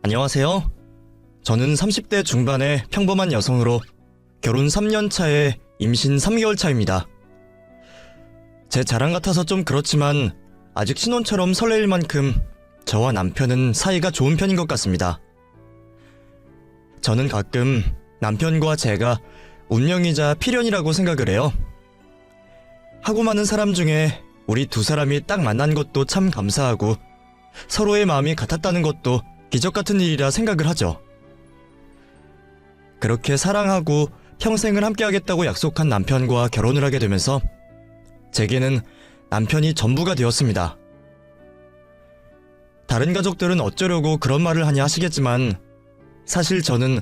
안녕하세요. 저는 30대 중반의 평범한 여성으로 결혼 3년 차에 임신 3개월 차입니다. 제 자랑 같아서 좀 그렇지만 아직 신혼처럼 설레일 만큼 저와 남편은 사이가 좋은 편인 것 같습니다. 저는 가끔 남편과 제가 운명이자 필연이라고 생각을 해요. 하고 많은 사람 중에 우리 두 사람이 딱 만난 것도 참 감사하고 서로의 마음이 같았다는 것도 기적 같은 일이라 생각을 하죠. 그렇게 사랑하고 평생을 함께하겠다고 약속한 남편과 결혼을 하게 되면서 제게는 남편이 전부가 되었습니다. 다른 가족들은 어쩌려고 그런 말을 하냐 하시겠지만 사실 저는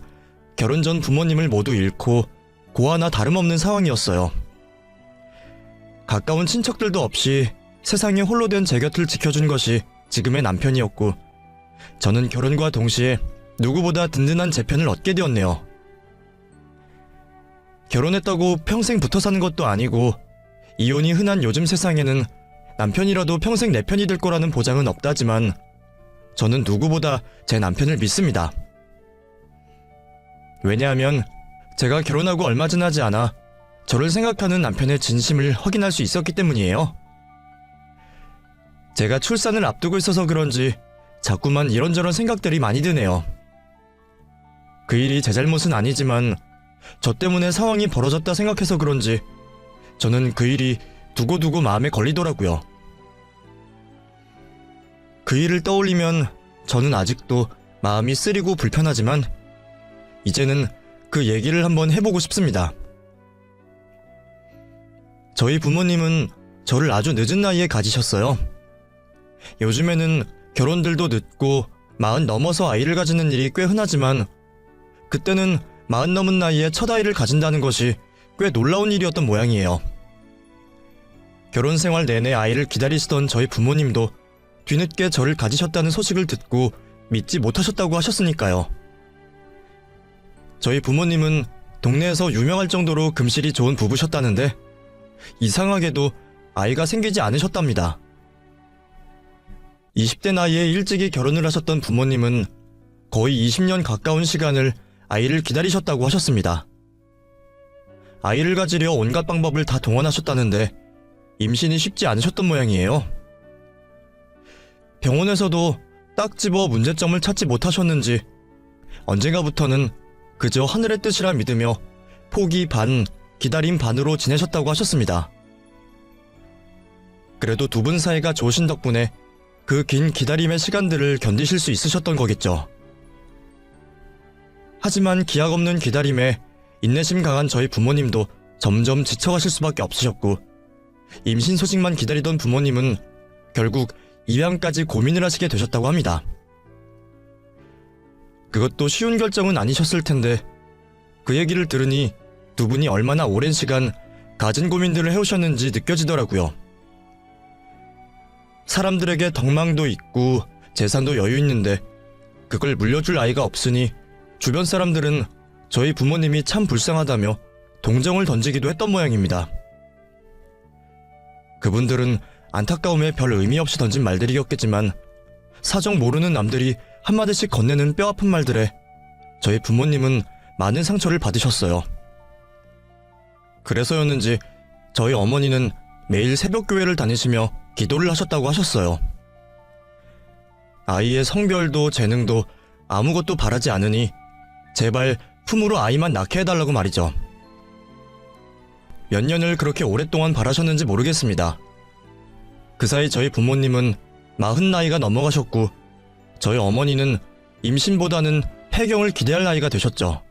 결혼 전 부모님을 모두 잃고 고아나 다름없는 상황이었어요. 가까운 친척들도 없이 세상에 홀로 된 제 곁을 지켜준 것이 지금의 남편이었고 저는 결혼과 동시에 누구보다 든든한 제 편을 얻게 되었네요. 결혼했다고 평생 붙어 사는 것도 아니고 이혼이 흔한 요즘 세상에는 남편이라도 평생 내 편이 될 거라는 보장은 없다지만 저는 누구보다 제 남편을 믿습니다. 왜냐하면 제가 결혼하고 얼마 지나지 않아 저를 생각하는 남편의 진심을 확인할 수 있었기 때문이에요. 제가 출산을 앞두고 있어서 그런지 자꾸만 이런저런 생각들이 많이 드네요. 그 일이 제 잘못은 아니지만 저 때문에 상황이 벌어졌다 생각해서 그런지 저는 그 일이 두고두고 마음에 걸리더라고요. 그 일을 떠올리면 저는 아직도 마음이 쓰리고 불편하지만 이제는 그 얘기를 한번 해보고 싶습니다. 저희 부모님은 저를 아주 늦은 나이에 가지셨어요. 요즘에는 결혼들도 늦고 40 넘어서 아이를 가지는 일이 꽤 흔하지만 그때는 40 넘은 나이에 첫 아이를 가진다는 것이 꽤 놀라운 일이었던 모양이에요. 결혼 생활 내내 아이를 기다리시던 저희 부모님도 뒤늦게 저를 가지셨다는 소식을 듣고 믿지 못하셨다고 하셨으니까요. 저희 부모님은 동네에서 유명할 정도로 금실이 좋은 부부셨다는데 이상하게도 아이가 생기지 않으셨답니다. 20대 나이에 일찍이 결혼을 하셨던 부모님은 거의 20년 가까운 시간을 아이를 기다리셨다고 하셨습니다. 아이를 가지려 온갖 방법을 다 동원하셨다는데 임신이 쉽지 않으셨던 모양이에요. 병원에서도 딱 집어 문제점을 찾지 못하셨는지 언젠가부터는 그저 하늘의 뜻이라 믿으며 포기 반, 기다림 반으로 지내셨다고 하셨습니다. 그래도 두 분 사이가 좋으신 덕분에 그 긴 기다림의 시간들을 견디실 수 있으셨던 거겠죠. 하지만 기약 없는 기다림에 인내심 강한 저희 부모님도 점점 지쳐가실 수밖에 없으셨고 임신 소식만 기다리던 부모님은 결국 입양까지 고민을 하시게 되셨다고 합니다. 그것도 쉬운 결정은 아니셨을 텐데 그 얘기를 들으니 두 분이 얼마나 오랜 시간 갖은 고민들을 해오셨는지 느껴지더라고요. 사람들에게 덕망도 있고 재산도 여유 있는데 그걸 물려줄 아이가 없으니 주변 사람들은 저희 부모님이 참 불쌍하다며 동정을 던지기도 했던 모양입니다. 그분들은 안타까움에 별 의미 없이 던진 말들이었겠지만 사정 모르는 남들이 한마디씩 건네는 뼈아픈 말들에 저희 부모님은 많은 상처를 받으셨어요. 그래서였는지 저희 어머니는 매일 새벽교회를 다니시며 기도를 하셨다고 하셨어요. 아이의 성별도 재능도 아무것도 바라지 않으니 제발 품으로 아이만 낳게 해달라고 말이죠. 몇 년을 그렇게 오랫동안 바라셨는지 모르겠습니다. 그 사이 저희 부모님은 40 나이가 넘어가셨고 저희 어머니는 임신보다는 폐경을 기대할 나이가 되셨죠.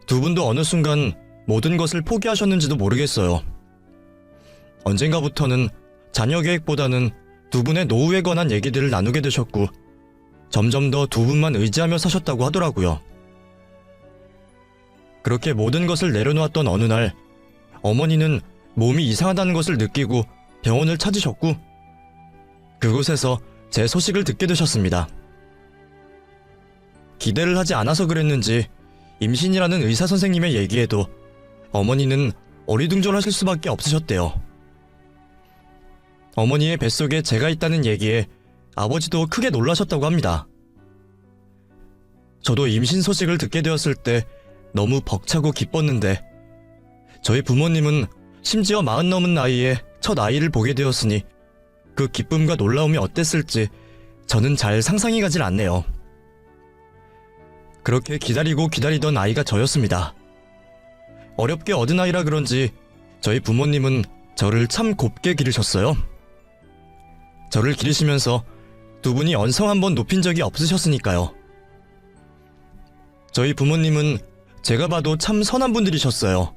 두 분도 어느 순간 모든 것을 포기하셨는지도 모르겠어요. 언젠가부터는 자녀 계획보다는 두 분의 노후에 관한 얘기들을 나누게 되셨고 점점 더 두 분만 의지하며 사셨다고 하더라고요. 그렇게 모든 것을 내려놓았던 어느 날 어머니는 몸이 이상하다는 것을 느끼고 병원을 찾으셨고 그곳에서 제 소식을 듣게 되셨습니다. 기대를 하지 않아서 그랬는지 임신이라는 의사 선생님의 얘기에도 어머니는 어리둥절하실 수밖에 없으셨대요. 어머니의 뱃속에 제가 있다는 얘기에 아버지도 크게 놀라셨다고 합니다. 저도 임신 소식을 듣게 되었을 때 너무 벅차고 기뻤는데 저희 부모님은 심지어 40 넘은 나이에 첫 아이를 보게 되었으니 그 기쁨과 놀라움이 어땠을지 저는 잘 상상이 가질 않네요. 그렇게 기다리고 기다리던 아이가 저였습니다. 어렵게 얻은 아이라 그런지 저희 부모님은 저를 참 곱게 기르셨어요. 저를 기르시면서 두 분이 언성 한번 높인 적이 없으셨으니까요. 저희 부모님은 제가 봐도 참 선한 분들이셨어요.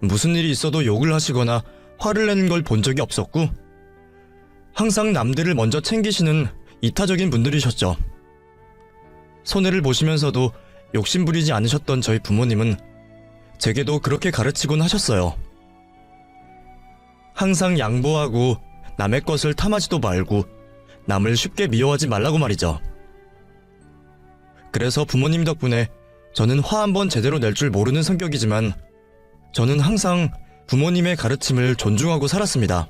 무슨 일이 있어도 욕을 하시거나 화를 내는 걸 본 적이 없었고 항상 남들을 먼저 챙기시는 이타적인 분들이셨죠. 손해를 보시면서도 욕심부리지 않으셨던 저희 부모님은 제게도 그렇게 가르치곤 하셨어요. 항상 양보하고 남의 것을 탐하지도 말고 남을 쉽게 미워하지 말라고 말이죠. 그래서 부모님 덕분에 저는 화 한번 제대로 낼 줄 모르는 성격이지만 저는 항상 부모님의 가르침을 존중하고 살았습니다.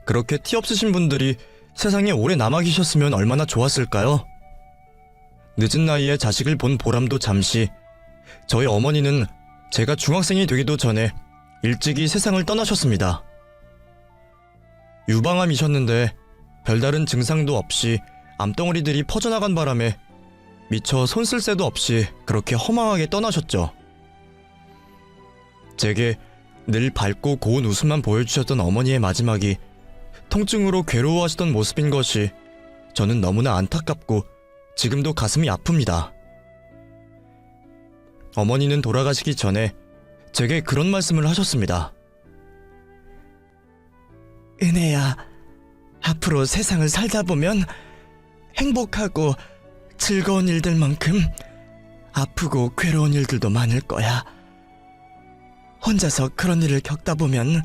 그렇게 티 없으신 분들이 세상에 오래 남아 계셨으면 얼마나 좋았을까요? 늦은 나이에 자식을 본 보람도 잠시, 저희 어머니는 제가 중학생이 되기도 전에 일찍이 세상을 떠나셨습니다. 유방암이셨는데 별다른 증상도 없이 암덩어리들이 퍼져나간 바람에 미처 손 쓸 새도 없이 그렇게 허망하게 떠나셨죠. 제게 늘 밝고 고운 웃음만 보여주셨던 어머니의 마지막이 통증으로 괴로워하시던 모습인 것이 저는 너무나 안타깝고 지금도 가슴이 아픕니다. 어머니는 돌아가시기 전에 제게 그런 말씀을 하셨습니다. 은혜야, 앞으로 세상을 살다 보면 행복하고 즐거운 일들만큼 아프고 괴로운 일들도 많을 거야. 혼자서 그런 일을 겪다 보면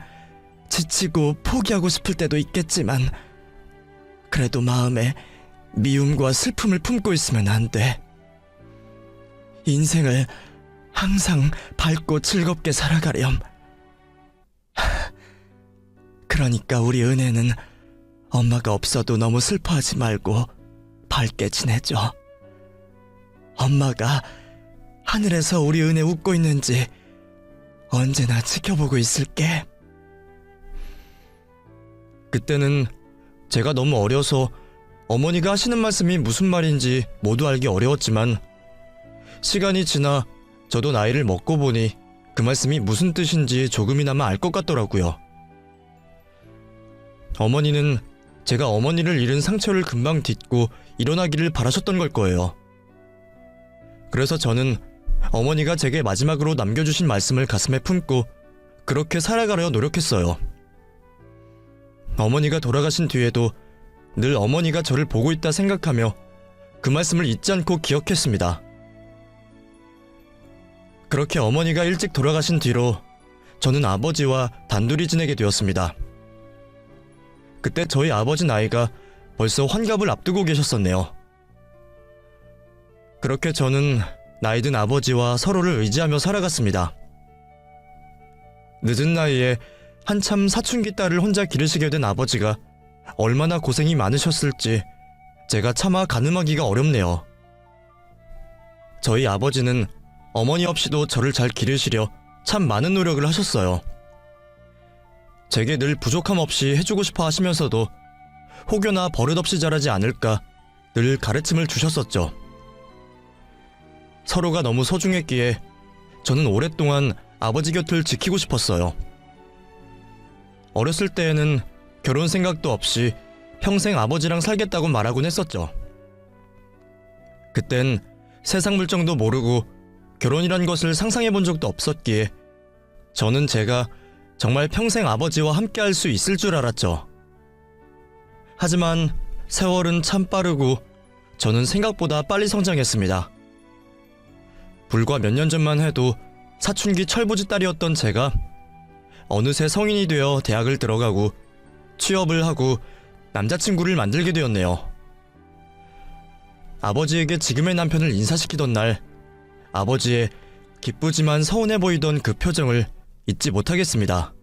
지치고 포기하고 싶을 때도 있겠지만 그래도 마음에 미움과 슬픔을 품고 있으면 안 돼. 인생을 항상 밝고 즐겁게 살아가렴. 그러니까 우리 은혜는 엄마가 없어도 너무 슬퍼하지 말고 밝게 지내줘. 엄마가 하늘에서 우리 은혜 웃고 있는지 언제나 지켜보고 있을게. 그때는 제가 너무 어려서 어머니가 하시는 말씀이 무슨 말인지 모두 알기 어려웠지만 시간이 지나 저도 나이를 먹고 보니 그 말씀이 무슨 뜻인지 조금이나마 알 것 같더라고요. 어머니는 제가 어머니를 잃은 상처를 금방 딛고 일어나기를 바라셨던 걸 거예요. 그래서 저는 어머니가 제게 마지막으로 남겨주신 말씀을 가슴에 품고 그렇게 살아가려 노력했어요. 어머니가 돌아가신 뒤에도 늘 어머니가 저를 보고 있다 생각하며 그 말씀을 잊지 않고 기억했습니다. 그렇게 어머니가 일찍 돌아가신 뒤로 저는 아버지와 단둘이 지내게 되었습니다. 그때 저희 아버지 나이가 벌써 환갑을 앞두고 계셨었네요. 그렇게 저는 나이든 아버지와 서로를 의지하며 살아갔습니다. 늦은 나이에 한참 사춘기 딸을 혼자 기르시게 된 아버지가 얼마나 고생이 많으셨을지 제가 차마 가늠하기가 어렵네요. 저희 아버지는 어머니 없이도 저를 잘 기르시려 참 많은 노력을 하셨어요. 제게 늘 부족함 없이 해주고 싶어 하시면서도 혹여나 버릇없이 자라지 않을까 늘 가르침을 주셨었죠. 서로가 너무 소중했기에 저는 오랫동안 아버지 곁을 지키고 싶었어요. 어렸을 때에는 결혼 생각도 없이 평생 아버지랑 살겠다고 말하곤 했었죠. 그땐 세상 물정도 모르고 결혼이란 것을 상상해 본 적도 없었기에 저는 제가 정말 평생 아버지와 함께 할 수 있을 줄 알았죠. 하지만 세월은 참 빠르고 저는 생각보다 빨리 성장했습니다. 불과 몇 년 전만 해도 사춘기 철부지 딸이었던 제가 어느새 성인이 되어 대학을 들어가고 취업을 하고 남자친구를 만들게 되었네요. 아버지에게 지금의 남편을 인사시키던 날 아버지의 기쁘지만 서운해 보이던 그 표정을 잊지 못하겠습니다.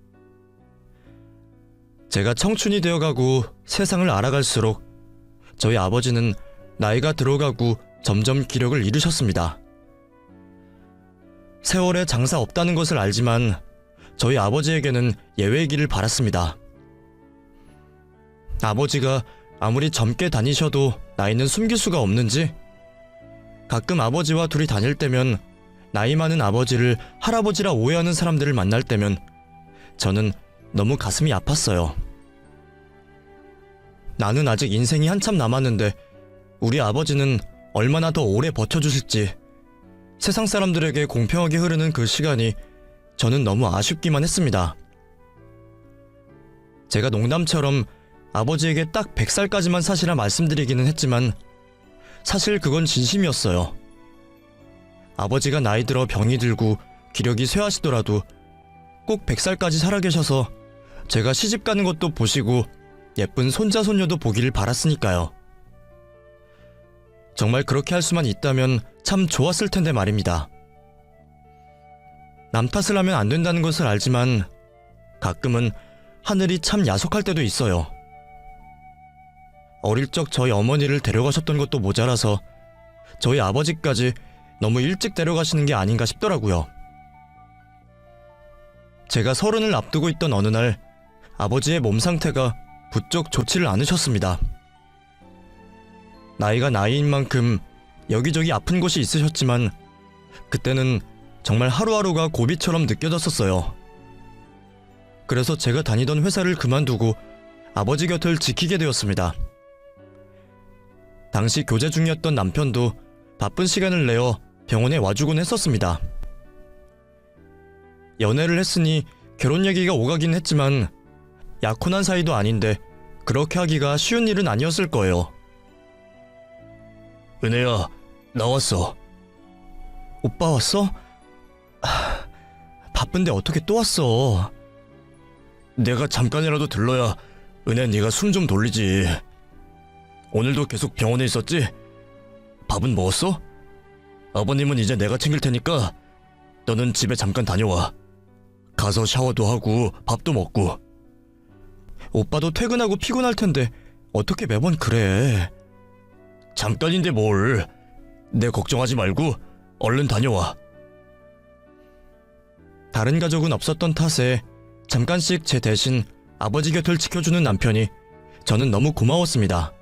제가 청춘이 되어가고 세상을 알아갈수록 저희 아버지는 나이가 들어가고 점점 기력을 잃으셨습니다. 세월에 장사 없다는 것을 알지만 저희 아버지에게는 예외이기를 바랐습니다. 아버지가 아무리 젊게 다니셔도 나이는 숨길 수가 없는지 가끔 아버지와 둘이 다닐 때면 나이 많은 아버지를 할아버지라 오해하는 사람들을 만날 때면 저는 너무 가슴이 아팠어요. 나는 아직 인생이 한참 남았는데 우리 아버지는 얼마나 더 오래 버텨주실지, 세상 사람들에게 공평하게 흐르는 그 시간이 저는 너무 아쉽기만 했습니다. 제가 농담처럼 아버지에게 딱 100살까지만 사시라 말씀드리기는 했지만 사실 그건 진심이었어요. 아버지가 나이 들어 병이 들고 기력이 쇠하시더라도 꼭 100살까지 살아계셔서 제가 시집 가는 것도 보시고 예쁜 손자 손녀도 보기를 바랐으니까요. 정말 그렇게 할 수만 있다면 참 좋았을 텐데 말입니다. 남 탓을 하면 안 된다는 것을 알지만 가끔은 하늘이 참 야속할 때도 있어요. 어릴 적 저희 어머니를 데려가셨던 것도 모자라서 저희 아버지까지 너무 일찍 데려가시는 게 아닌가 싶더라고요. 제가 30을 앞두고 있던 어느 날 아버지의 몸 상태가 부쩍 좋지를 않으셨습니다. 나이가 나이인 만큼 여기저기 아픈 곳이 있으셨지만 그때는 정말 하루하루가 고비처럼 느껴졌었어요. 그래서 제가 다니던 회사를 그만두고 아버지 곁을 지키게 되었습니다. 당시 교제 중이었던 남편도 바쁜 시간을 내어 병원에 와주곤 했었습니다. 연애를 했으니 결혼 얘기가 오가긴 했지만 약혼한 사이도 아닌데 그렇게 하기가 쉬운 일은 아니었을 거예요. 은혜야, 나왔어. 오빠 왔어? 바쁜데 어떻게 또 왔어? 내가 잠깐이라도 들러야 은혜 네가 숨 좀 돌리지. 오늘도 계속 병원에 있었지? 밥은 먹었어? 아버님은 이제 내가 챙길 테니까 너는 집에 잠깐 다녀와. 가서 샤워도 하고 밥도 먹고. 오빠도 퇴근하고 피곤할 텐데 어떻게 매번 그래? 잠깐인데 뭘. 내 걱정하지 말고 얼른 다녀와. 다른 가족은 없었던 탓에 잠깐씩 제 대신 아버지 곁을 지켜주는 남편이 저는 너무 고마웠습니다.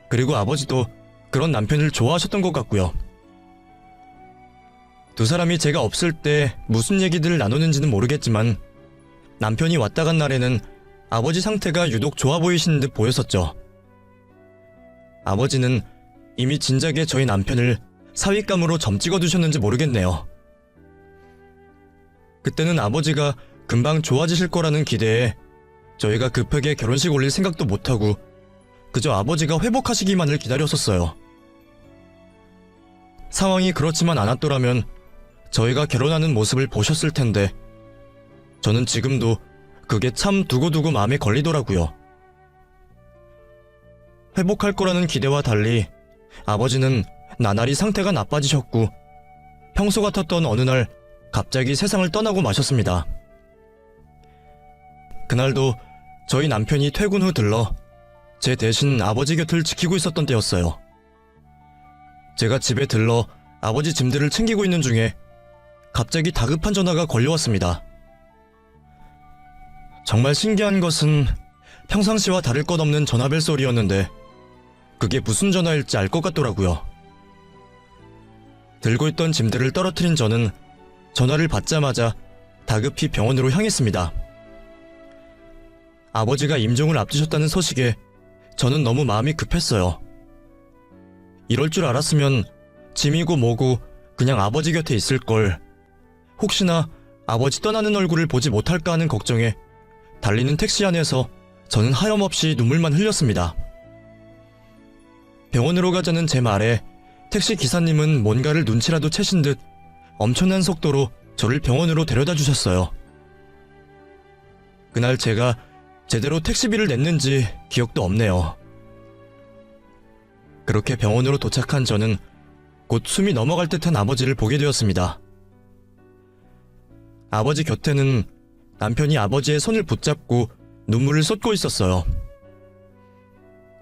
그리고 아버지도 그런 남편을 좋아하셨던 것 같고요. 두 사람이 제가 없을 때 무슨 얘기들을 나누는지는 모르겠지만 남편이 왔다 간 날에는 아버지 상태가 유독 좋아 보이시는 듯 보였었죠. 아버지는 이미 진작에 저희 남편을 사윗감으로 점 찍어두셨는지 모르겠네요. 그때는 아버지가 금방 좋아지실 거라는 기대에 저희가 급하게 결혼식 올릴 생각도 못하고 그저 아버지가 회복하시기만을 기다렸었어요. 상황이 그렇지만 않았더라면 저희가 결혼하는 모습을 보셨을 텐데 저는 지금도 그게 참 두고두고 마음에 걸리더라고요. 회복할 거라는 기대와 달리 아버지는 나날이 상태가 나빠지셨고 평소 같았던 어느 날 갑자기 세상을 떠나고 마셨습니다. 그날도 저희 남편이 퇴근 후 들러 제 대신 아버지 곁을 지키고 있었던 때였어요. 제가 집에 들러 아버지 짐들을 챙기고 있는 중에 갑자기 다급한 전화가 걸려왔습니다. 정말 신기한 것은 평상시와 다를 것 없는 전화벨 소리였는데 그게 무슨 전화일지 알 것 같더라고요. 들고 있던 짐들을 떨어뜨린 저는 전화를 받자마자 다급히 병원으로 향했습니다. 아버지가 임종을 앞두셨다는 소식에 저는 너무 마음이 급했어요. 이럴 줄 알았으면 짐이고 뭐고 그냥 아버지 곁에 있을 걸. 혹시나 아버지 떠나는 얼굴을 보지 못할까 하는 걱정에 달리는 택시 안에서 저는 하염없이 눈물만 흘렸습니다. 병원으로 가자는 제 말에 택시 기사님은 뭔가를 눈치라도 채신 듯 엄청난 속도로 저를 병원으로 데려다 주셨어요. 그날 제가 제대로 택시비를 냈는지 기억도 없네요. 그렇게 병원으로 도착한 저는 곧 숨이 넘어갈 듯한 아버지를 보게 되었습니다. 아버지 곁에는 남편이 아버지의 손을 붙잡고 눈물을 쏟고 있었어요.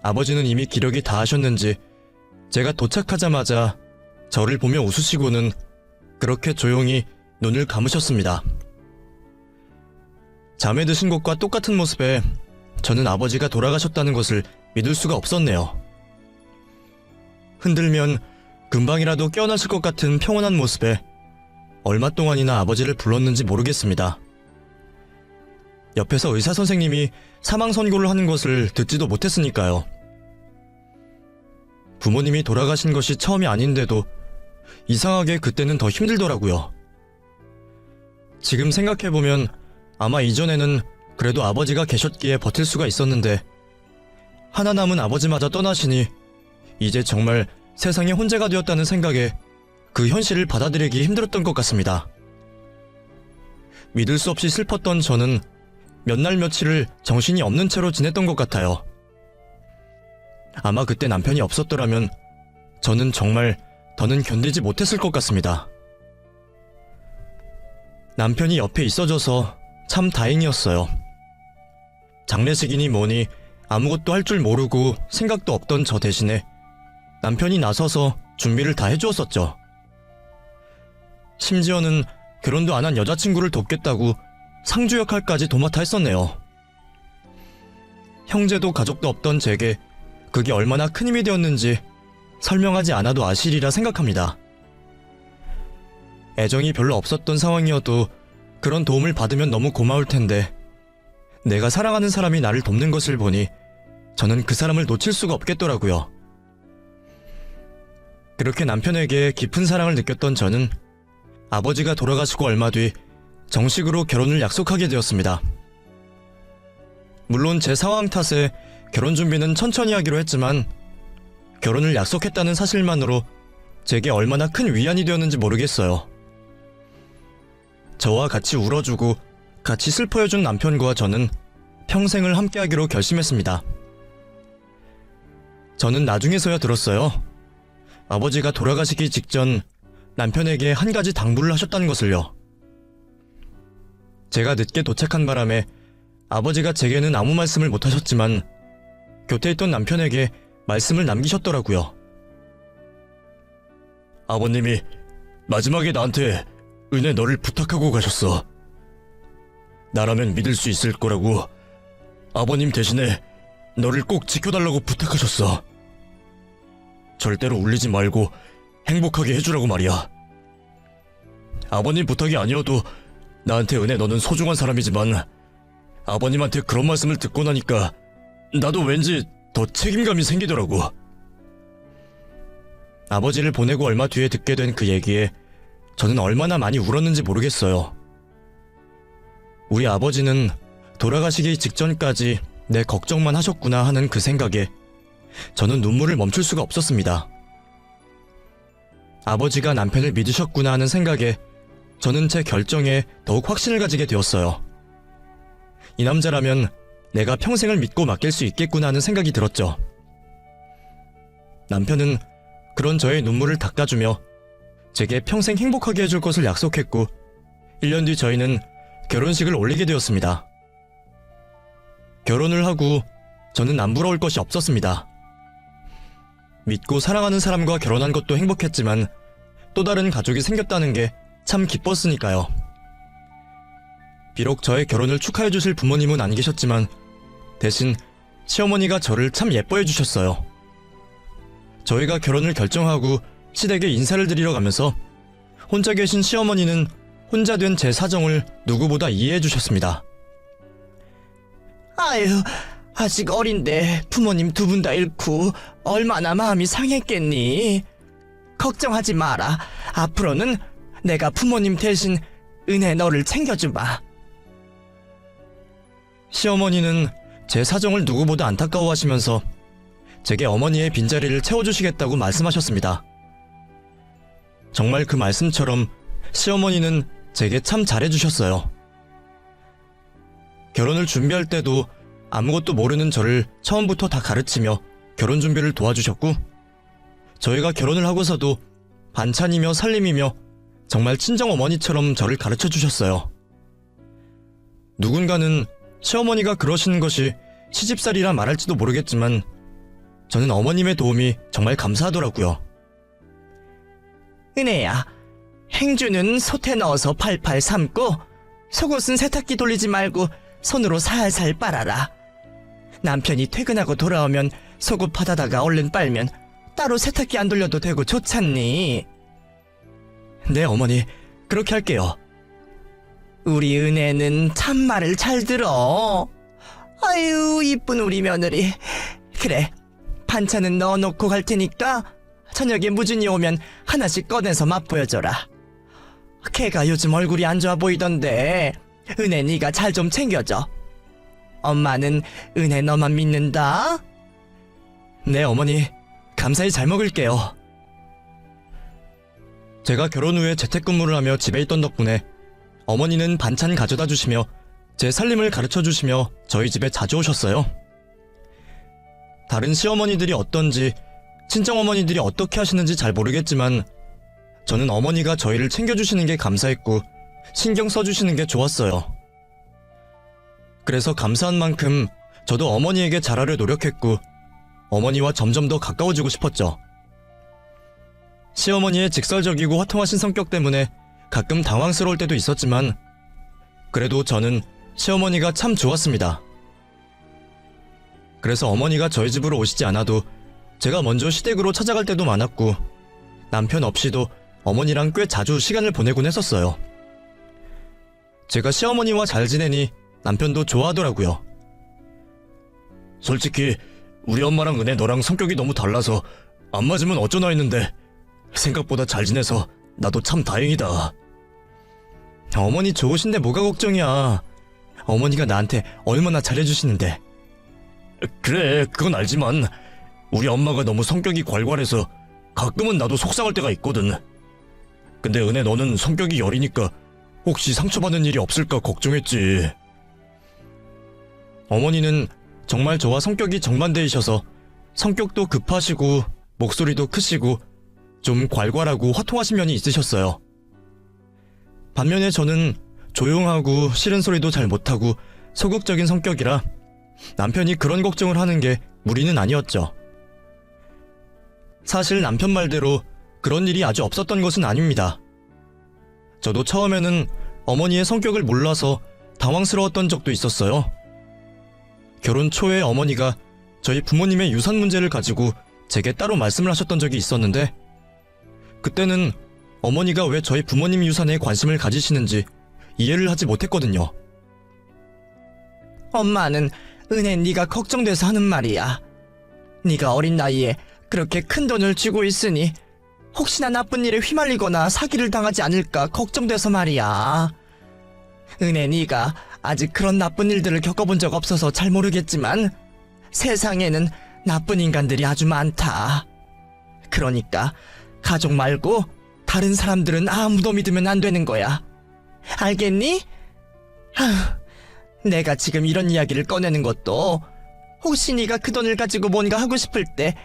아버지는 이미 기력이 다하셨는지 제가 도착하자마자 저를 보며 웃으시고는 그렇게 조용히 눈을 감으셨습니다. 잠에 드신 것과 똑같은 모습에 저는 아버지가 돌아가셨다는 것을 믿을 수가 없었네요. 흔들면 금방이라도 깨어나실 것 같은 평온한 모습에 얼마 동안이나 아버지를 불렀는지 모르겠습니다. 옆에서 의사 선생님이 사망 선고를 하는 것을 듣지도 못했으니까요. 부모님이 돌아가신 것이 처음이 아닌데도 이상하게 그때는 더 힘들더라고요. 지금 생각해보면 아마 이전에는 그래도 아버지가 계셨기에 버틸 수가 있었는데 하나 남은 아버지마저 떠나시니 이제 정말 세상에 혼자가 되었다는 생각에 그 현실을 받아들이기 힘들었던 것 같습니다. 믿을 수 없이 슬펐던 저는 몇 날 며칠을 정신이 없는 채로 지냈던 것 같아요. 아마 그때 남편이 없었더라면 저는 정말 더는 견디지 못했을 것 같습니다. 남편이 옆에 있어줘서 참 다행이었어요. 장례식이니 뭐니 아무것도 할 줄 모르고 생각도 없던 저 대신에 남편이 나서서 준비를 다 해주었었죠. 심지어는 결혼도 안 한 여자친구를 돕겠다고 상주 역할까지 도맡아 했었네요. 형제도 가족도 없던 제게 그게 얼마나 큰 힘이 되었는지 설명하지 않아도 아시리라 생각합니다. 애정이 별로 없었던 상황이어도 그런 도움을 받으면 너무 고마울 텐데 내가 사랑하는 사람이 나를 돕는 것을 보니 저는 그 사람을 놓칠 수가 없겠더라고요. 그렇게 남편에게 깊은 사랑을 느꼈던 저는 아버지가 돌아가시고 얼마 뒤 정식으로 결혼을 약속하게 되었습니다. 물론 제 상황 탓에 결혼 준비는 천천히 하기로 했지만 결혼을 약속했다는 사실만으로 제게 얼마나 큰 위안이 되었는지 모르겠어요. 저와 같이 울어주고 같이 슬퍼해준 남편과 저는 평생을 함께하기로 결심했습니다. 저는 나중에서야 들었어요. 아버지가 돌아가시기 직전 남편에게 한 가지 당부를 하셨다는 것을요. 제가 늦게 도착한 바람에 아버지가 제게는 아무 말씀을 못하셨지만 곁에 있던 남편에게 말씀을 남기셨더라고요. 아버님이 마지막에 나한테 은혜 너를 부탁하고 가셨어. 나라면 믿을 수 있을 거라고 아버님 대신에 너를 꼭 지켜달라고 부탁하셨어. 절대로 울리지 말고 행복하게 해주라고 말이야. 아버님 부탁이 아니어도 나한테 은혜 너는 소중한 사람이지만 아버님한테 그런 말씀을 듣고 나니까 나도 왠지 더 책임감이 생기더라고. 아버지를 보내고 얼마 뒤에 듣게 된 그 얘기에 저는 얼마나 많이 울었는지 모르겠어요. 우리 아버지는 돌아가시기 직전까지 내 걱정만 하셨구나 하는 그 생각에 저는 눈물을 멈출 수가 없었습니다. 아버지가 남편을 믿으셨구나 하는 생각에 저는 제 결정에 더욱 확신을 가지게 되었어요. 이 남자라면 내가 평생을 믿고 맡길 수 있겠구나 하는 생각이 들었죠. 남편은 그런 저의 눈물을 닦아주며 제게 평생 행복하게 해줄 것을 약속했고 1년 뒤 저희는 결혼식을 올리게 되었습니다. 결혼을 하고 저는 안 부러울 것이 없었습니다. 믿고 사랑하는 사람과 결혼한 것도 행복했지만 또 다른 가족이 생겼다는 게 참 기뻤으니까요. 비록 저의 결혼을 축하해 주실 부모님은 안 계셨지만 대신 시어머니가 저를 참 예뻐해 주셨어요. 저희가 결혼을 결정하고 시댁에 인사를 드리러 가면서 혼자 계신 시어머니는 혼자 된 제 사정을 누구보다 이해해 주셨습니다. 아유, 아직 어린데 부모님 두 분 다 잃고 얼마나 마음이 상했겠니? 걱정하지 마라. 앞으로는 내가 부모님 대신 은혜 너를 챙겨주마. 시어머니는 제 사정을 누구보다 안타까워하시면서 제게 어머니의 빈자리를 채워주시겠다고 말씀하셨습니다. 정말 그 말씀처럼 시어머니는 제게 참 잘해주셨어요. 결혼을 준비할 때도 아무것도 모르는 저를 처음부터 다 가르치며 결혼 준비를 도와주셨고 저희가 결혼을 하고서도 반찬이며 살림이며 정말 친정어머니처럼 저를 가르쳐주셨어요. 누군가는 시어머니가 그러시는 것이 시집살이라 말할지도 모르겠지만 저는 어머님의 도움이 정말 감사하더라고요. 은혜야, 행주는 솥에 넣어서 팔팔 삶고 속옷은 세탁기 돌리지 말고 손으로 살살 빨아라. 남편이 퇴근하고 돌아오면 속옷 받아다가 얼른 빨면 따로 세탁기 안 돌려도 되고 좋잖니. 네, 어머니. 그렇게 할게요. 우리 은혜는 참 말을 잘 들어. 아유, 이쁜 우리 며느리. 그래, 반찬은 넣어놓고 갈 테니까 저녁에 무준이 오면 하나씩 꺼내서 맛보여줘라. 걔가 요즘 얼굴이 안 좋아 보이던데 은혜 네가 잘 좀 챙겨줘. 엄마는 은혜 너만 믿는다. 네, 어머니. 감사히 잘 먹을게요. 제가 결혼 후에 재택근무를 하며 집에 있던 덕분에 어머니는 반찬 가져다 주시며 제 살림을 가르쳐 주시며 저희 집에 자주 오셨어요. 다른 시어머니들이 어떤지, 친정어머니들이 어떻게 하시는지 잘 모르겠지만 저는 어머니가 저희를 챙겨주시는 게 감사했고 신경 써주시는 게 좋았어요. 그래서 감사한 만큼 저도 어머니에게 잘하려 노력했고 어머니와 점점 더 가까워지고 싶었죠. 시어머니의 직설적이고 화통하신 성격 때문에 가끔 당황스러울 때도 있었지만 그래도 저는 시어머니가 참 좋았습니다. 그래서 어머니가 저희 집으로 오시지 않아도 제가 먼저 시댁으로 찾아갈 때도 많았고 남편 없이도 어머니랑 꽤 자주 시간을 보내곤 했었어요. 제가 시어머니와 잘 지내니 남편도 좋아하더라고요. 솔직히 우리 엄마랑 은혜 너랑 성격이 너무 달라서 안 맞으면 어쩌나 했는데 생각보다 잘 지내서 나도 참 다행이다. 어머니 좋으신데 뭐가 걱정이야. 어머니가 나한테 얼마나 잘해주시는데. 그래, 그건 알지만 우리 엄마가 너무 성격이 괄괄해서 가끔은 나도 속상할 때가 있거든. 근데 은혜 너는 성격이 여리니까 혹시 상처받는 일이 없을까 걱정했지. 어머니는 정말 저와 성격이 정반대이셔서 성격도 급하시고 목소리도 크시고 좀 괄괄하고 화통하신 면이 있으셨어요. 반면에 저는 조용하고 싫은 소리도 잘 못하고 소극적인 성격이라 남편이 그런 걱정을 하는 게 무리는 아니었죠. 사실 남편 말대로 그런 일이 아주 없었던 것은 아닙니다. 저도 처음에는 어머니의 성격을 몰라서 당황스러웠던 적도 있었어요. 결혼 초에 어머니가 저희 부모님의 유산 문제를 가지고 제게 따로 말씀을 하셨던 적이 있었는데 그때는 어머니가 왜 저희 부모님 유산에 관심을 가지시는지 이해를 하지 못했거든요. 엄마는 은혜 네가 걱정돼서 하는 말이야. 네가 어린 나이에 그렇게 큰 돈을 쥐고 있으니 혹시나 나쁜 일에 휘말리거나 사기를 당하지 않을까 걱정돼서 말이야. 은혜 네가 아직 그런 나쁜 일들을 겪어본 적 없어서 잘 모르겠지만 세상에는 나쁜 인간들이 아주 많다. 그러니까 가족 말고 다른 사람들은 아무도 믿으면 안 되는 거야. 알겠니? 내가 지금 이런 이야기를 꺼내는 것도 혹시 네가 그 돈을 가지고 뭔가 하고 싶을 때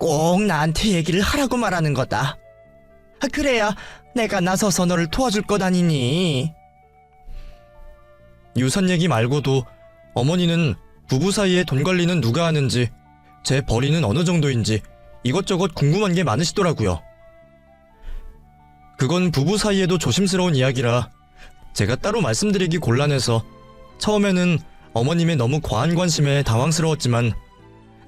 꼭 나한테 얘기를 하라고 말하는 거다. 그래야 내가 나서서 너를 도와줄 것 아니니. 유산 얘기 말고도 어머니는 부부 사이에 돈 관리는 누가 하는지, 제 벌이는 어느 정도인지 이것저것 궁금한 게 많으시더라고요. 그건 부부 사이에도 조심스러운 이야기라 제가 따로 말씀드리기 곤란해서 처음에는 어머님의 너무 과한 관심에 당황스러웠지만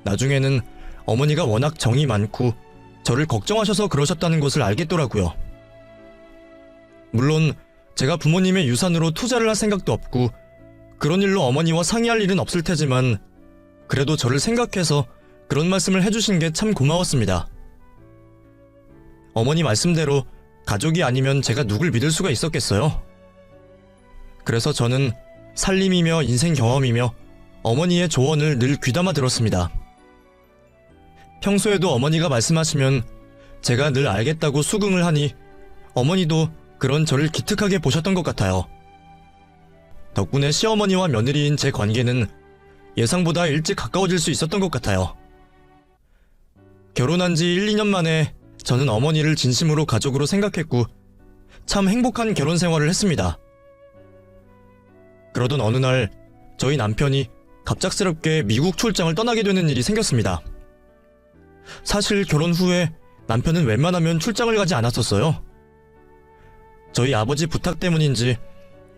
나중에는 어머니가 워낙 정이 많고 저를 걱정하셔서 그러셨다는 것을 알겠더라고요. 물론 제가 부모님의 유산으로 투자를 할 생각도 없고 그런 일로 어머니와 상의할 일은 없을 테지만 그래도 저를 생각해서 그런 말씀을 해주신 게 참 고마웠습니다. 어머니 말씀대로 가족이 아니면 제가 누굴 믿을 수가 있었겠어요? 그래서 저는 살림이며 인생 경험이며 어머니의 조언을 늘 귀담아 들었습니다. 평소에도 어머니가 말씀하시면 제가 늘 알겠다고 수긍을 하니 어머니도 그런 저를 기특하게 보셨던 것 같아요. 덕분에 시어머니와 며느리인 제 관계는 예상보다 일찍 가까워질 수 있었던 것 같아요. 결혼한 지 1, 2년 만에 저는 어머니를 진심으로 가족으로 생각했고 참 행복한 결혼 생활을 했습니다. 그러던 어느 날 저희 남편이 갑작스럽게 미국 출장을 떠나게 되는 일이 생겼습니다. 사실 결혼 후에 남편은 웬만하면 출장을 가지 않았었어요. 저희 아버지 부탁 때문인지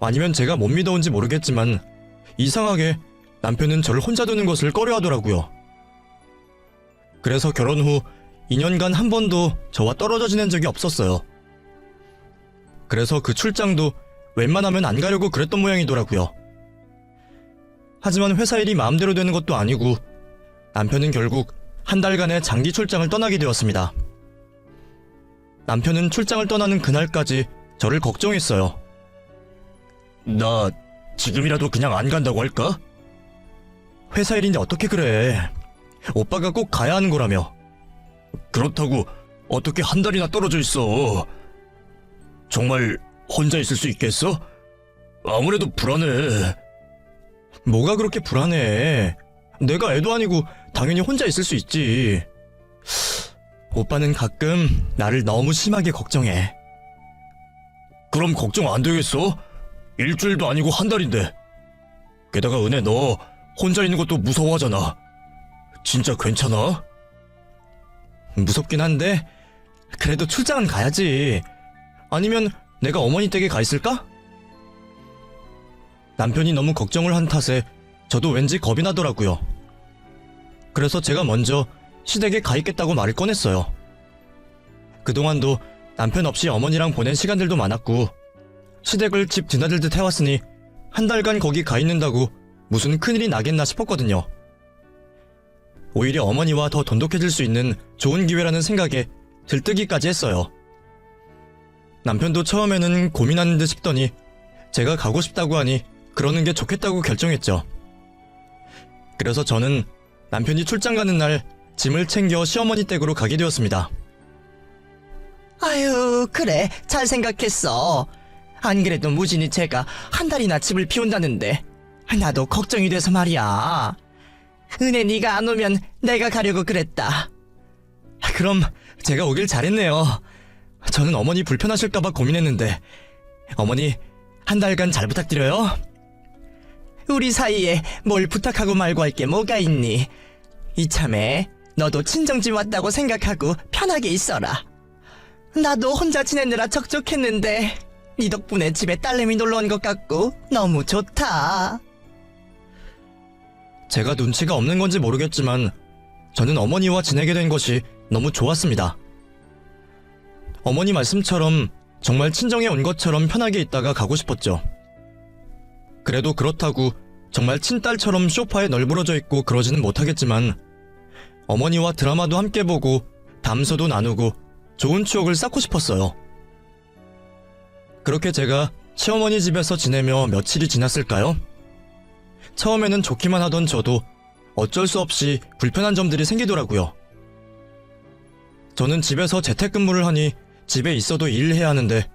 아니면 제가 못 믿어온지 모르겠지만 이상하게 남편은 저를 혼자 두는 것을 꺼려하더라고요. 그래서 결혼 후 2년간 한 번도 저와 떨어져 지낸 적이 없었어요. 그래서 그 출장도 웬만하면 안 가려고 그랬던 모양이더라고요. 하지만 회사 일이 마음대로 되는 것도 아니고 남편은 결국 한 달간의 장기 출장을 떠나게 되었습니다. 남편은 출장을 떠나는 그날까지 저를 걱정했어요. 나 지금이라도 그냥 안 간다고 할까? 회사 일인데 어떻게 그래? 오빠가 꼭 가야 하는 거라며. 그렇다고 어떻게 한 달이나 떨어져 있어? 정말 혼자 있을 수 있겠어? 아무래도 불안해. 뭐가 그렇게 불안해? 내가 애도 아니고 당연히 혼자 있을 수 있지. 오빠는 가끔 나를 너무 심하게 걱정해. 그럼 걱정 안 되겠어? 일주일도 아니고 한 달인데. 게다가 은혜 너 혼자 있는 것도 무서워하잖아. 진짜 괜찮아? 무섭긴 한데 그래도 출장은 가야지. 아니면 내가 어머니 댁에 가 있을까? 남편이 너무 걱정을 한 탓에 저도 왠지 겁이 나더라고요. 그래서 제가 먼저 시댁에 가 있겠다고 말을 꺼냈어요. 그동안도 남편 없이 어머니랑 보낸 시간들도 많았고 시댁을 집 드나들듯 해왔으니 한 달간 거기 가 있는다고 무슨 큰일이 나겠나 싶었거든요. 오히려 어머니와 더 돈독해질 수 있는 좋은 기회라는 생각에 들뜨기까지 했어요. 남편도 처음에는 고민하는 듯 싶더니 제가 가고 싶다고 하니 그러는 게 좋겠다고 결정했죠. 그래서 저는 남편이 출장 가는 날 짐을 챙겨 시어머니 댁으로 가게 되었습니다. 아유, 그래, 잘 생각했어. 안 그래도 무진이 제가 한 달이나 집을 비운다는데 나도 걱정이 돼서 말이야. 은혜 네가 안 오면 내가 가려고 그랬다. 그럼 제가 오길 잘했네요. 저는 어머니 불편하실까봐 고민했는데 어머니 한 달간 잘 부탁드려요. 우리 사이에 뭘 부탁하고 말고 할 게 뭐가 있니? 이참에 너도 친정집 왔다고 생각하고 편하게 있어라. 나도 혼자 지내느라 적적했는데 네 덕분에 집에 딸내미 놀러 온 것 같고 너무 좋다. 제가 눈치가 없는 건지 모르겠지만 저는 어머니와 지내게 된 것이 너무 좋았습니다. 어머니 말씀처럼 정말 친정에 온 것처럼 편하게 있다가 가고 싶었죠. 그래도 그렇다고 정말 친딸처럼 소파에 널브러져 있고 그러지는 못하겠지만 어머니와 드라마도 함께 보고 담소도 나누고 좋은 추억을 쌓고 싶었어요. 그렇게 제가 시어머니 집에서 지내며 며칠이 지났을까요? 처음에는 좋기만 하던 저도 어쩔 수 없이 불편한 점들이 생기더라고요. 저는 집에서 재택근무를 하니 집에 있어도 일을 해야 하는데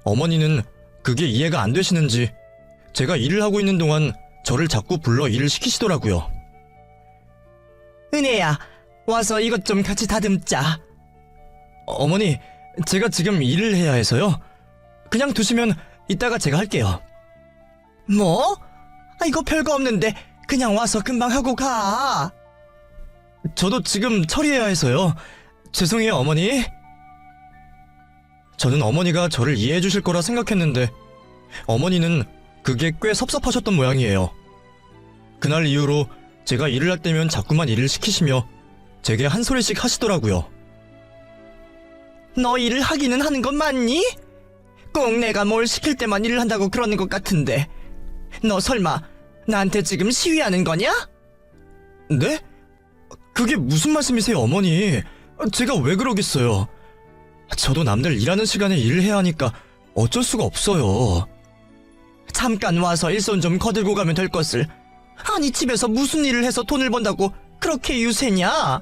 어머니는 그게 이해가 안 되시는지 제가 일을 하고 있는 동안 저를 자꾸 불러 일을 시키시더라고요. 은혜야, 와서 이것 좀 같이 다듬자. 어머니, 제가 지금 일을 해야 해서요. 그냥 두시면 이따가 제가 할게요. 뭐? 이거 별거 없는데 그냥 와서 금방 하고 가. 저도 지금 처리해야 해서요. 죄송해요, 어머니. 저는 어머니가 저를 이해해 주실 거라 생각했는데 어머니는 그게 꽤 섭섭하셨던 모양이에요. 그날 이후로 제가 일을 할 때면 자꾸만 일을 시키시며 제게 한 소리씩 하시더라고요. 너 일을 하기는 하는 건 맞니? 꼭 내가 뭘 시킬 때만 일을 한다고 그러는 것 같은데 너 설마 나한테 지금 시위하는 거냐? 네? 그게 무슨 말씀이세요, 어머니? 제가 왜 그러겠어요? 저도 남들 일하는 시간에 일을 해야 하니까 어쩔 수가 없어요. 잠깐 와서 일손 좀 거들고 가면 될 것을. 아니 집에서 무슨 일을 해서 돈을 번다고 그렇게 유세냐?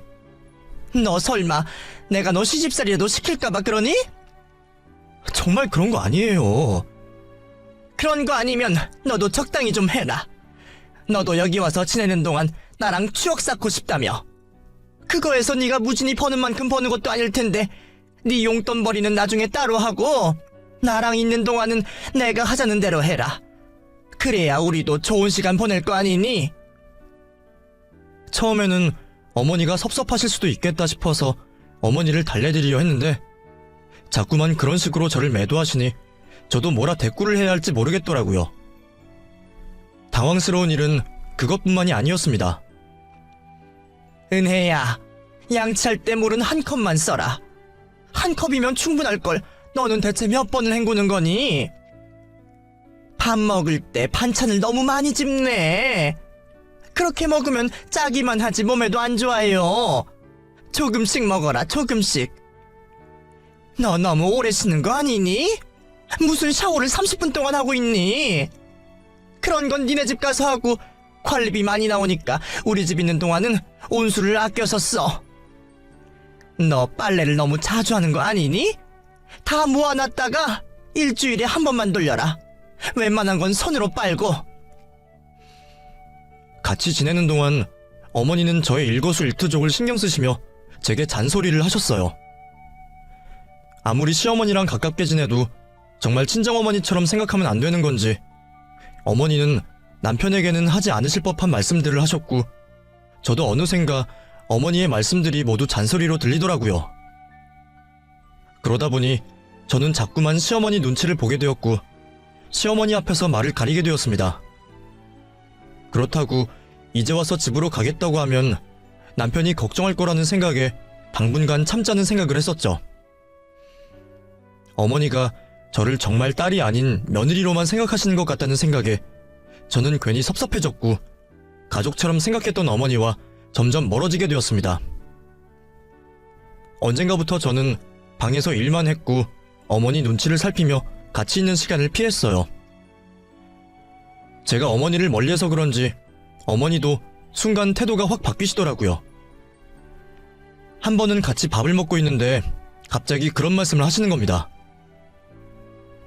너 설마 내가 너 시집살이라도 시킬까봐 그러니? 정말 그런 거 아니에요. 그런 거 아니면 너도 적당히 좀 해라. 너도 여기 와서 지내는 동안 나랑 추억 쌓고 싶다며. 그거에서 네가 무진히 버는 만큼 버는 것도 아닐 텐데 네 용돈벌이는 나중에 따로 하고 나랑 있는 동안은 내가 하자는 대로 해라. 그래야 우리도 좋은 시간 보낼 거 아니니? 처음에는 어머니가 섭섭하실 수도 있겠다 싶어서 어머니를 달래드리려 했는데 자꾸만 그런 식으로 저를 매도하시니 저도 뭐라 대꾸를 해야 할지 모르겠더라고요. 당황스러운 일은 그것뿐만이 아니었습니다. 은혜야, 양치할 때 물은 한 컵만 써라. 한 컵이면 충분할걸. 너는 대체 몇 번을 헹구는 거니? 밥 먹을 때 반찬을 너무 많이 집네. 그렇게 먹으면 짜기만 하지 몸에도 안 좋아요. 조금씩 먹어라, 조금씩. 너 너무 오래 쉬는 거 아니니? 무슨 샤워를 30분 동안 하고 있니? 그런 건 니네 집 가서 하고 관리비 많이 나오니까 우리 집 있는 동안은 온수를 아껴서 써. 너 빨래를 너무 자주 하는 거 아니니? 다 모아놨다가 일주일에 한 번만 돌려라. 웬만한 건 손으로 빨고. 같이 지내는 동안 어머니는 저의 일거수일투족을 신경 쓰시며 제게 잔소리를 하셨어요. 아무리 시어머니랑 가깝게 지내도 정말 친정어머니처럼 생각하면 안 되는 건지 어머니는 남편에게는 하지 않으실 법한 말씀들을 하셨고 저도 어느샌가 어머니의 말씀들이 모두 잔소리로 들리더라고요. 그러다 보니 저는 자꾸만 시어머니 눈치를 보게 되었고 시어머니 앞에서 말을 가리게 되었습니다. 그렇다고 이제 와서 집으로 가겠다고 하면 남편이 걱정할 거라는 생각에 당분간 참자는 생각을 했었죠. 어머니가 저를 정말 딸이 아닌 며느리로만 생각하시는 것 같다는 생각에 저는 괜히 섭섭해졌고 가족처럼 생각했던 어머니와 점점 멀어지게 되었습니다. 언젠가부터 저는 방에서 일만 했고 어머니 눈치를 살피며 같이 있는 시간을 피했어요. 제가 어머니를 멀리해서 그런지 어머니도 순간 태도가 확 바뀌시더라고요. 한 번은 같이 밥을 먹고 있는데 갑자기 그런 말씀을 하시는 겁니다.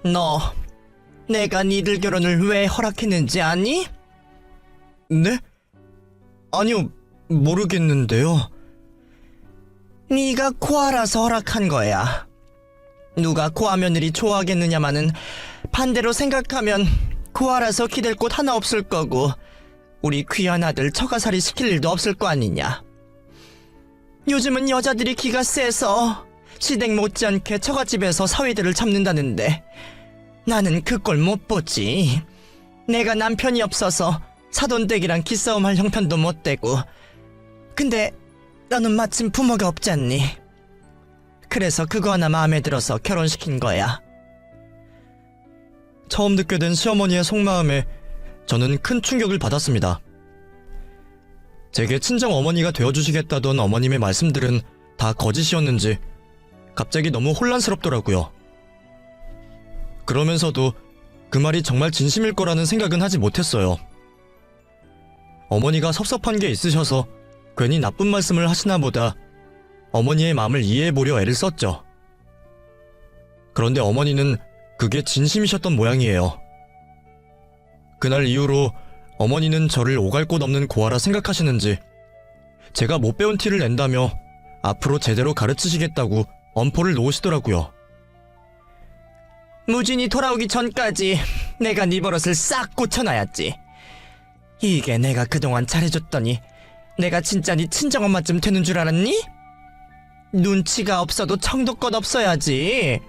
너, 내가 니들 결혼을 왜 허락했는지 아니? 네? 아니요, 모르겠는데요. 네가 고아라서 허락한 거야. 누가 고아 며느리 좋아하겠느냐마는 반대로 생각하면 고아라서 기댈 곳 하나 없을 거고 우리 귀한 아들 처가살이 시킬 일도 없을 거 아니냐. 요즘은 여자들이 기가 세서 시댁 못지않게 처갓집에서 사위들을 잡는다는데 나는 그 꼴 못 보지. 내가 남편이 없어서 사돈댁이랑 기싸움할 형편도 못 되고. 근데 너는 마침 부모가 없잖니. 그래서 그거 하나 마음에 들어서 결혼시킨 거야. 처음 듣게 된 시어머니의 속마음에 저는 큰 충격을 받았습니다. 제게 친정 어머니가 되어주시겠다던 어머님의 말씀들은 다 거짓이었는지 갑자기 너무 혼란스럽더라고요. 그러면서도 그 말이 정말 진심일 거라는 생각은 하지 못했어요. 어머니가 섭섭한 게 있으셔서 괜히 나쁜 말씀을 하시나 보다 어머니의 마음을 이해해보려 애를 썼죠. 그런데 어머니는 그게 진심이셨던 모양이에요. 그날 이후로 어머니는 저를 오갈 곳 없는 고아라 생각하시는지 제가 못 배운 티를 낸다며 앞으로 제대로 가르치시겠다고 엄포를 놓으시더라고요. 무진이 돌아오기 전까지 내가 네 버릇을 싹 고쳐놔야지. 이게 내가 그동안 잘해줬더니 내가 진짜 네 친정엄마쯤 되는 줄 알았니? 눈치가 없어도 청도껏 없어야지.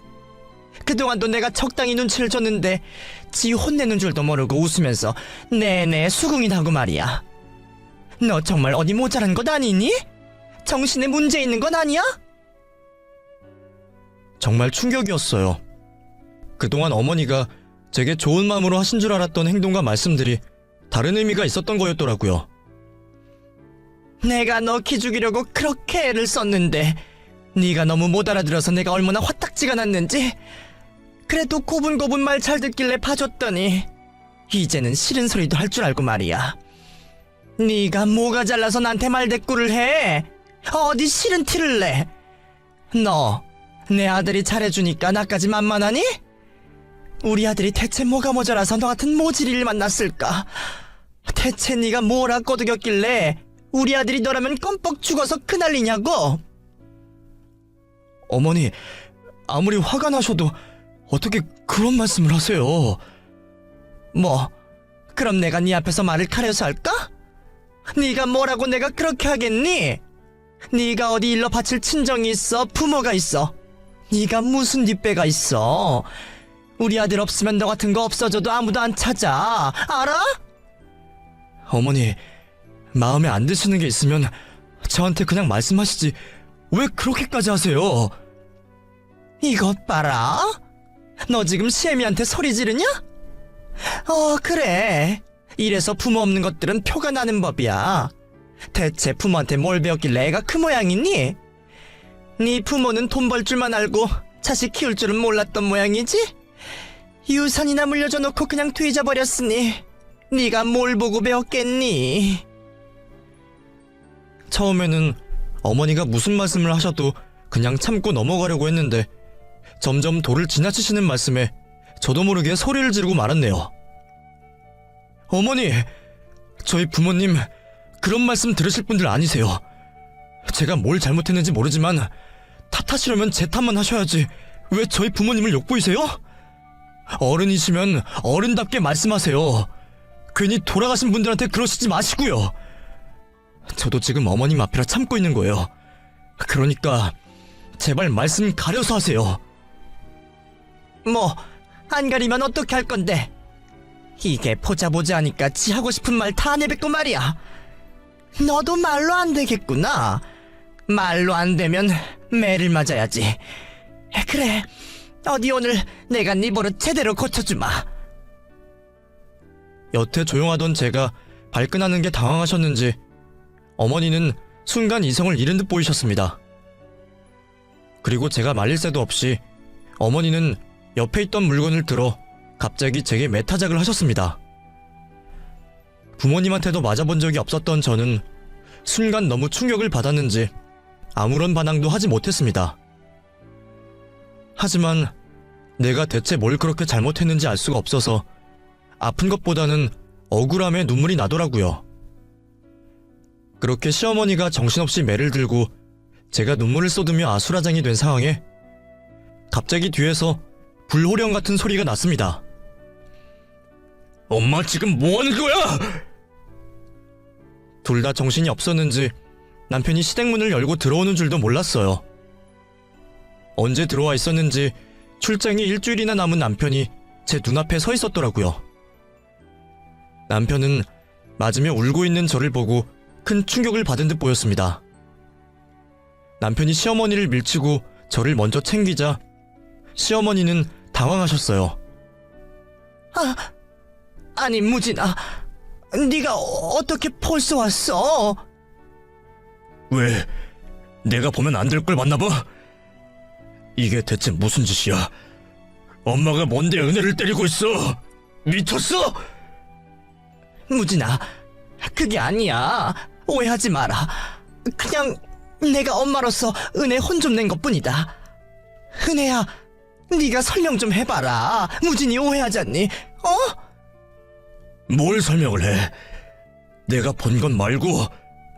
그동안도 내가 적당히 눈치를 줬는데 지 혼내는 줄도 모르고 웃으면서 내내 수긍이라고 말이야. 너 정말 어디 모자란 것 아니니? 정신에 문제 있는 건 아니야? 정말 충격이었어요. 그동안 어머니가 제게 좋은 마음으로 하신 줄 알았던 행동과 말씀들이 다른 의미가 있었던 거였더라고요. 내가 너 기죽이려고 그렇게 애를 썼는데 네가 너무 못 알아들어서 내가 얼마나 화딱지가 났는지. 그래도 고분고분 말 잘 듣길래 봐줬더니 이제는 싫은 소리도 할 줄 알고 말이야. 네가 뭐가 잘나서 나한테 말대꾸를 해? 어디 싫은 티를 내? 너 내 아들이 잘해주니까 나까지 만만하니? 우리 아들이 대체 뭐가 모자라서 너 같은 모질이를 만났을까? 대체 네가 뭐라 꼬드겼길래 우리 아들이 너라면 껌뻑 죽어서 그난리냐고? 어머니, 아무리 화가 나셔도 어떻게 그런 말씀을 하세요? 뭐 그럼 내가 네 앞에서 말을 가려서 할까? 네가 뭐라고 내가 그렇게 하겠니? 네가 어디 일러 바칠 친정이 있어? 부모가 있어? 네가 무슨 뒷배가 있어? 우리 아들 없으면 너 같은 거 없어져도 아무도 안 찾아. 알아? 어머니, 마음에 안 드시는 게 있으면 저한테 그냥 말씀하시지 왜 그렇게까지 하세요? 이것 봐라. 너 지금 시애미한테 소리 지르냐? 그래. 이래서 부모 없는 것들은 표가 나는 법이야. 대체 부모한테 뭘 배웠길래 애가 그 모양이니? 네 부모는 돈 벌 줄만 알고 자식 키울 줄은 몰랐던 모양이지? 유산이나 물려줘 놓고 그냥 뒤져버렸으니 네가 뭘 보고 배웠겠니? 처음에는 어머니가 무슨 말씀을 하셔도 그냥 참고 넘어가려고 했는데 점점 도를 지나치시는 말씀에 저도 모르게 소리를 지르고 말았네요. 어머니, 저희 부모님 그런 말씀 들으실 분들 아니세요. 제가 뭘 잘못했는지 모르지만 탓하시려면 제 탓만 하셔야지 왜 저희 부모님을 욕보이세요? 어른이시면 어른답게 말씀하세요. 괜히 돌아가신 분들한테 그러시지 마시고요. 저도 지금 어머님 앞이라 참고 있는 거예요. 그러니까 제발 말씀 가려서 하세요. 뭐 안 가리면 어떻게 할 건데? 이게 보자 하니까 지 하고 싶은 말 다 내뱉고 말이야. 너도 말로 안 되겠구나. 말로 안 되면 매를 맞아야지. 그래, 어디 오늘 내가 네 버릇 제대로 고쳐주마. 여태 조용하던 제가 발끈하는 게 당황하셨는지 어머니는 순간 이성을 잃은 듯 보이셨습니다. 그리고 제가 말릴 새도 없이 어머니는 옆에 있던 물건을 들어 갑자기 제게 매타작을 하셨습니다. 부모님한테도 맞아본 적이 없었던 저는 순간 너무 충격을 받았는지 아무런 반항도 하지 못했습니다. 하지만 내가 대체 뭘 그렇게 잘못했는지 알 수가 없어서 아픈 것보다는 억울함에 눈물이 나더라고요. 그렇게 시어머니가 정신없이 매를 들고 제가 눈물을 쏟으며 아수라장이 된 상황에 갑자기 뒤에서 불호령 같은 소리가 났습니다. 엄마 지금 뭐하는 거야? 둘 다 정신이 없었는지 남편이 시댁문을 열고 들어오는 줄도 몰랐어요. 언제 들어와 있었는지 출장이 일주일이나 남은 남편이 제 눈앞에 서 있었더라고요. 남편은 맞으며 울고 있는 저를 보고 큰 충격을 받은 듯 보였습니다. 남편이 시어머니를 밀치고 저를 먼저 챙기자 시어머니는 당황하셨어요. 아니 무진아, 네가 어떻게 벌써 왔어? 왜? 내가 보면 안 될 걸 봤나봐? 이게 대체 무슨 짓이야? 엄마가 뭔데 은혜를 때리고 있어? 미쳤어? 무진아, 그게 아니야. 오해하지 마라. 그냥 내가 엄마로서 은혜 혼 좀 낸 것뿐이다. 은혜야, 네가 설명 좀 해봐라. 무진이 오해하잖니? 뭘 설명을 해? 내가 본 건 말고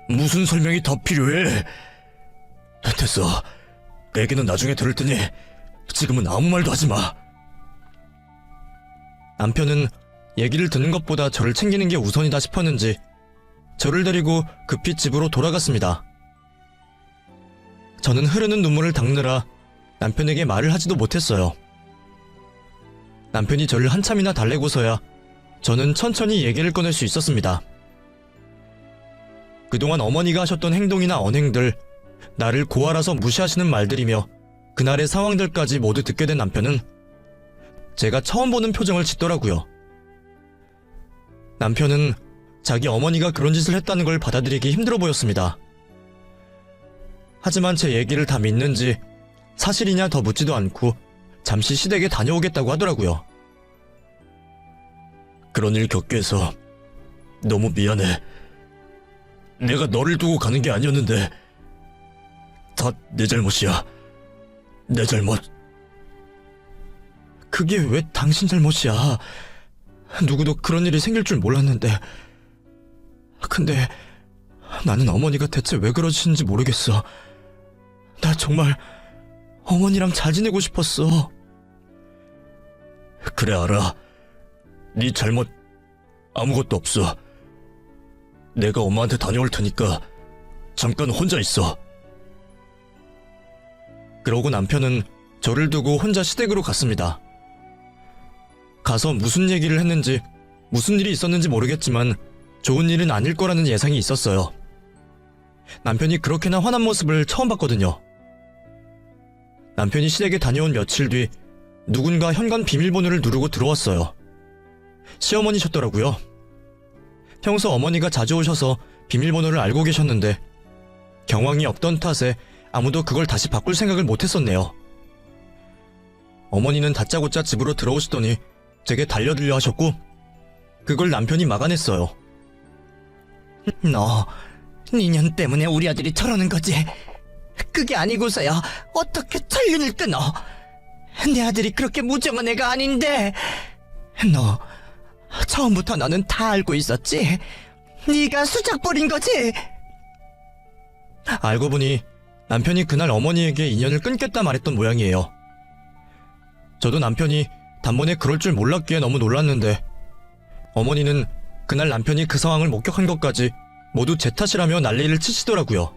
무슨 설명이 더 필요해? 됐어. 얘기는 나중에 들을 테니 지금은 아무 말도 하지 마. 남편은 얘기를 듣는 것보다 저를 챙기는 게 우선이다 싶었는지 저를 데리고 급히 집으로 돌아갔습니다. 저는 흐르는 눈물을 닦느라 남편에게 말을 하지도 못했어요. 남편이 저를 한참이나 달래고서야 저는 천천히 얘기를 꺼낼 수 있었습니다. 그동안 어머니가 하셨던 행동이나 언행들, 나를 고아라서 무시하시는 말들이며 그날의 상황들까지 모두 듣게 된 남편은 제가 처음 보는 표정을 짓더라고요. 남편은 자기 어머니가 그런 짓을 했다는 걸 받아들이기 힘들어 보였습니다. 하지만 제 얘기를 다 믿는지 사실이냐 더 묻지도 않고 잠시 시댁에 다녀오겠다고 하더라고요. 그런 일 겪게 해서 너무 미안해. 내가 너를 두고 가는 게 아니었는데 다 내 잘못이야. 내 잘못. 그게 왜 당신 잘못이야? 누구도 그런 일이 생길 줄 몰랐는데. 근데 나는 어머니가 대체 왜 그러시는지 모르겠어. 나 정말 어머니랑 잘 지내고 싶었어. 그래, 알아. 네 잘못 아무것도 없어. 내가 엄마한테 다녀올 테니까 잠깐 혼자 있어. 그러고 남편은 저를 두고 혼자 시댁으로 갔습니다. 가서 무슨 얘기를 했는지, 무슨 일이 있었는지 모르겠지만 좋은 일은 아닐 거라는 예상이 있었어요. 남편이 그렇게나 화난 모습을 처음 봤거든요. 남편이 시댁에 다녀온 며칠 뒤 누군가 현관 비밀번호를 누르고 들어왔어요. 시어머니셨더라고요. 평소 어머니가 자주 오셔서 비밀번호를 알고 계셨는데 경황이 없던 탓에 아무도 그걸 다시 바꿀 생각을 못했었네요. 어머니는 다짜고짜 집으로 들어오시더니 제게 달려들려 하셨고 그걸 남편이 막아냈어요. 너, 니년 때문에 우리 아들이 저러는 거지. 그게 아니고서야 어떻게 천륜을 끊어. 내 아들이 그렇게 무정한 애가 아닌데. 너, 처음부터 너는 다 알고 있었지? 네가 수작 부린 거지? 알고 보니 남편이 그날 어머니에게 인연을 끊겠다 말했던 모양이에요. 저도 남편이 단번에 그럴 줄 몰랐기에 너무 놀랐는데 어머니는 그날 남편이 그 상황을 목격한 것까지 모두 제 탓이라며 난리를 치시더라고요.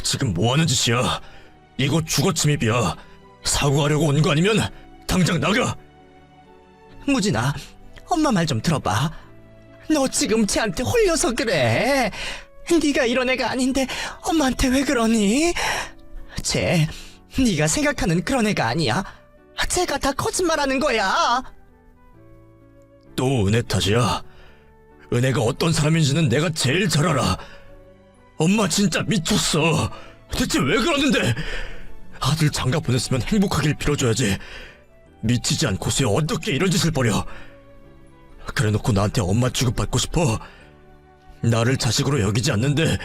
지금 뭐하는 짓이야? 이거 주거침입이야. 사고하려고 온 거 아니면 당장 나가! 무진아, 엄마 말 좀 들어봐. 너 지금 쟤한테 홀려서 그래. 네가 이런 애가 아닌데 엄마한테 왜 그러니? 쟤 네가 생각하는 그런 애가 아니야. 쟤가 다 거짓말하는 거야. 또 은혜 탓이야. 은혜가 어떤 사람인지는 내가 제일 잘 알아. 엄마 진짜 미쳤어. 대체 왜 그러는데? 아들 장가 보냈으면 행복하길 빌어줘야지. 미치지 않고서야 어떻게 이런 짓을 벌여. 그래놓고 나한테 엄마 취급받고 싶어. 나를 자식으로 여기지 않는데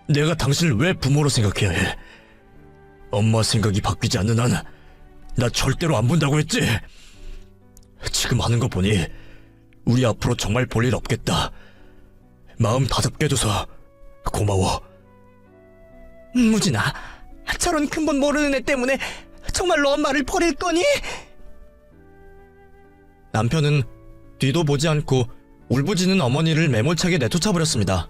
내가 당신을 왜 부모로 생각해야 해? 엄마 생각이 바뀌지 않는 한 나 절대로 안 본다고 했지? 지금 하는 거 보니 우리 앞으로 정말 볼 일 없겠다. 마음 다잡게 해줘서 고마워. 무진아, 저런 근본 모르는 애 때문에 정말로 엄마를 버릴 거니? 남편은 뒤도 보지 않고 울부짖는 어머니를 매몰차게 내쫓아버렸습니다.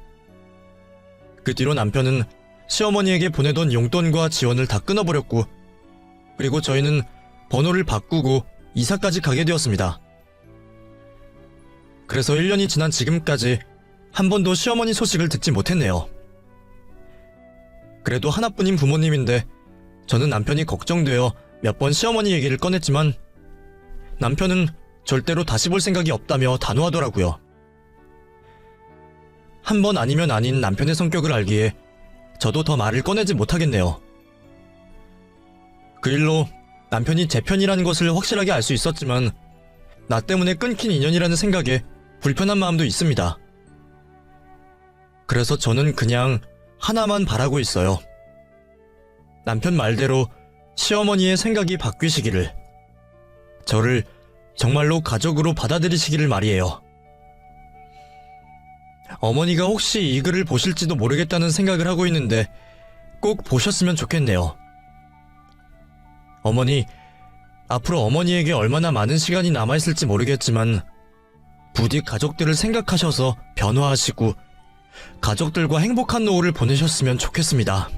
그 뒤로 남편은 시어머니에게 보내던 용돈과 지원을 다 끊어버렸고 그리고 저희는 번호를 바꾸고 이사까지 가게 되었습니다. 그래서 1년이 지난 지금까지 한 번도 시어머니 소식을 듣지 못했네요. 그래도 하나뿐인 부모님인데 저는 남편이 걱정되어 몇 번 시어머니 얘기를 꺼냈지만 남편은 절대로 다시 볼 생각이 없다며 단호하더라고요. 한 번 아니면 아닌 남편의 성격을 알기에 저도 더 말을 꺼내지 못하겠네요. 그 일로 남편이 제 편이라는 것을 확실하게 알 수 있었지만 나 때문에 끊긴 인연이라는 생각에 불편한 마음도 있습니다. 그래서 저는 그냥 하나만 바라고 있어요. 남편 말대로 시어머니의 생각이 바뀌시기를, 저를 정말로 가족으로 받아들이시기를 말이에요. 어머니가 혹시 이 글을 보실지도 모르겠다는 생각을 하고 있는데 꼭 보셨으면 좋겠네요. 어머니, 앞으로 어머니에게 얼마나 많은 시간이 남아있을지 모르겠지만 부디 가족들을 생각하셔서 변화하시고 가족들과 행복한 노후를 보내셨으면 좋겠습니다.